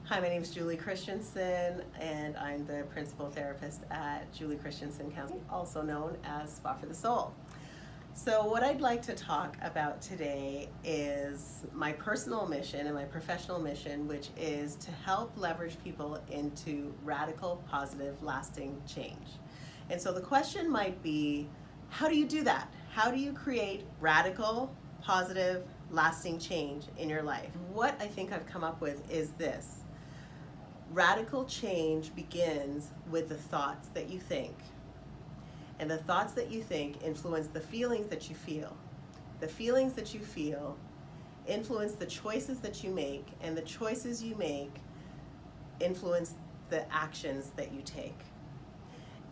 Hi, my name is Julie Christensen, and I'm the principal therapist at Julie Christensen Counseling, also known as Spa for the Soul. So what I'd like to talk about today is my personal mission and my professional mission, which is to help leverage people into radical, positive, lasting change. And so the question might be, how do you do that? How do you create radical, positive, lasting change in your life? What I think I've come up with is this. Radical change begins with the thoughts that you think. And the thoughts that you think influence the feelings that you feel. The feelings that you feel influence the choices that you make, and the choices you make influence the actions that you take.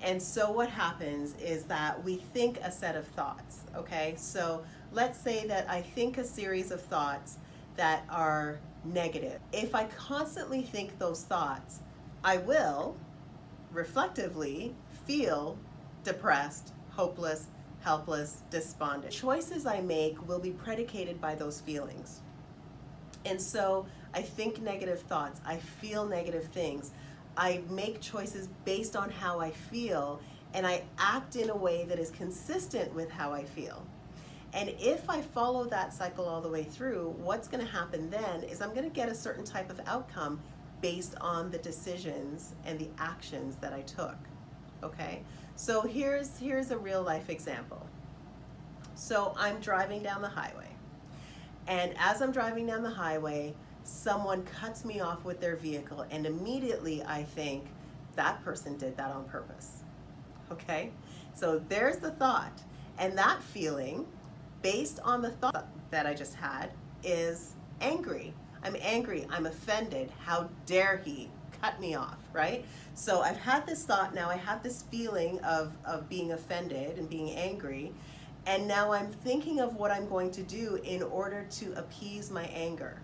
And so what happens is that we think a set of thoughts, okay? So let's say that I think a series of thoughts that are negative. If I constantly think those thoughts, I will reflectively feel depressed, hopeless, helpless, despondent. Choices I make will be predicated by those feelings. And so I think negative thoughts, I feel negative things, I make choices based on how I feel, and I act in a way that is consistent with how I feel. And if I follow that cycle all the way through, what's going to happen then is I'm going to get a certain type of outcome based on the decisions and the actions that I took. Okay? So here's a real life example. So I'm driving down the highway. And as I'm driving down the highway, someone cuts me off with their vehicle, and immediately I think that person did that on purpose. Okay? So there's the thought. And that feeling, based on the thought that I just had, is angry. I'm angry, I'm offended, how dare he cut me off, right? So I've had this thought, now I have this feeling of being offended and being angry, and now I'm thinking of what I'm going to do in order to appease my anger.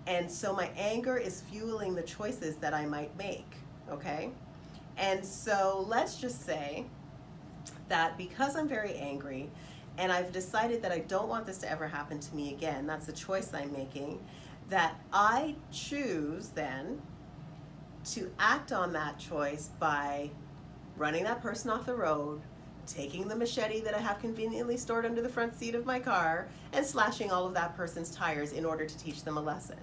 And so my anger is fueling the choices that I might make, okay? And so let's just say that because I'm very angry, and I've decided that I don't want this to ever happen to me again, that's the choice I'm making, that I choose then to act on that choice by running that person off the road, taking the machete that I have conveniently stored under the front seat of my car, and slashing all of that person's tires in order to teach them a lesson.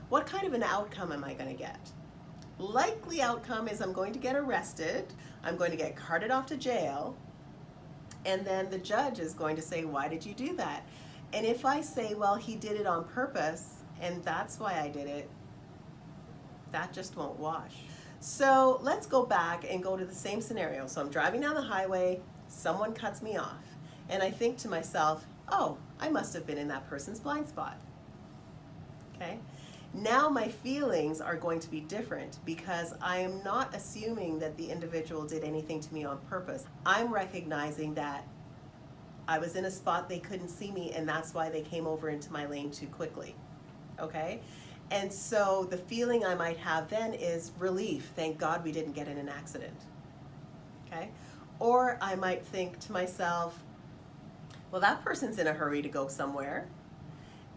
What kind of an outcome am I going to get? Likely outcome is I'm going to get arrested, I'm going to get carted off to jail, and then the judge is going to say, why did you do that? And if I say, well, he did it on purpose, and that's why I did it, that just won't wash. So let's go back and go to the same scenario. So I'm driving down the highway, someone cuts me off, and I think to myself, oh, I must have been in that person's blind spot. Okay? Now my feelings are going to be different because I am not assuming that the individual did anything to me on purpose. I'm recognizing that I was in a spot they couldn't see me, and that's why they came over into my lane too quickly. Okay? And so the feeling I might have then is relief. Thank God we didn't get in an accident. Okay? Or I might think to myself, well, that person's in a hurry to go somewhere.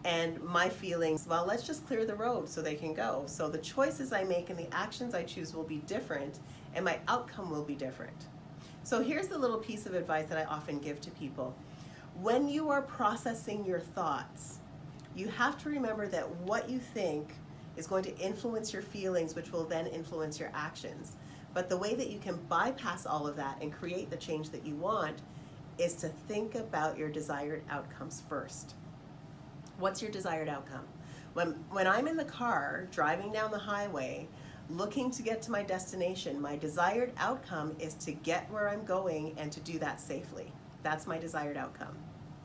And my feelings, well, let's just clear the road so they can go. So the choices I make and the actions I choose will be different, and my outcome will be different. So here's the little piece of advice that I often give to people. When you are processing your thoughts, you have to remember that what you think is going to influence your feelings, which will then influence your actions. But the way that you can bypass all of that and create the change that you want is to think about your desired outcomes first. What's your desired outcome? When I'm in the car driving down the highway looking to get to my destination, my desired outcome is to get where I'm going and to do that safely. That's my desired outcome.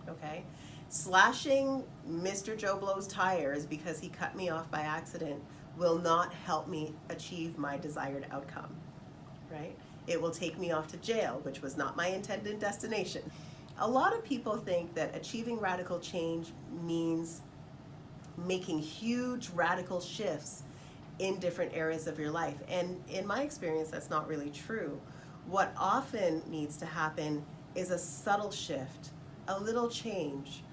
Okay? Slashing Mr. Joe Blow's tires because he cut me off by accident will not help me achieve my desired outcome. Right? It will take me off to jail, which was not my intended destination. A lot of people think that achieving radical change means making huge radical shifts in different areas of your life. And in my experience, that's not really true. What often needs to happen is a subtle shift, a little change,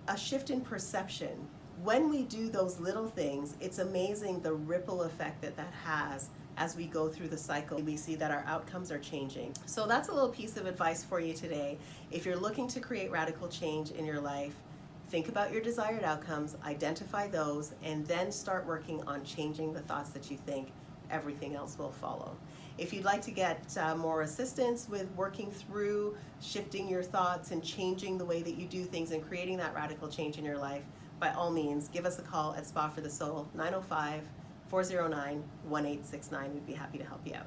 a shift in perception, when we do those little things, it's amazing the ripple effect that that has as we go through the cycle. We see that our outcomes are changing. So that's a little piece of advice for you today. If you're looking to create radical change in your life, think about your desired outcomes, identify those, and then start working on changing the thoughts that you think. Everything else will follow. If you'd like to get more assistance with working through shifting your thoughts and changing the way that you do things and creating that radical change in your life, by all means, give us a call at Spa for the Soul, 905-409-1869. We'd be happy to help you out.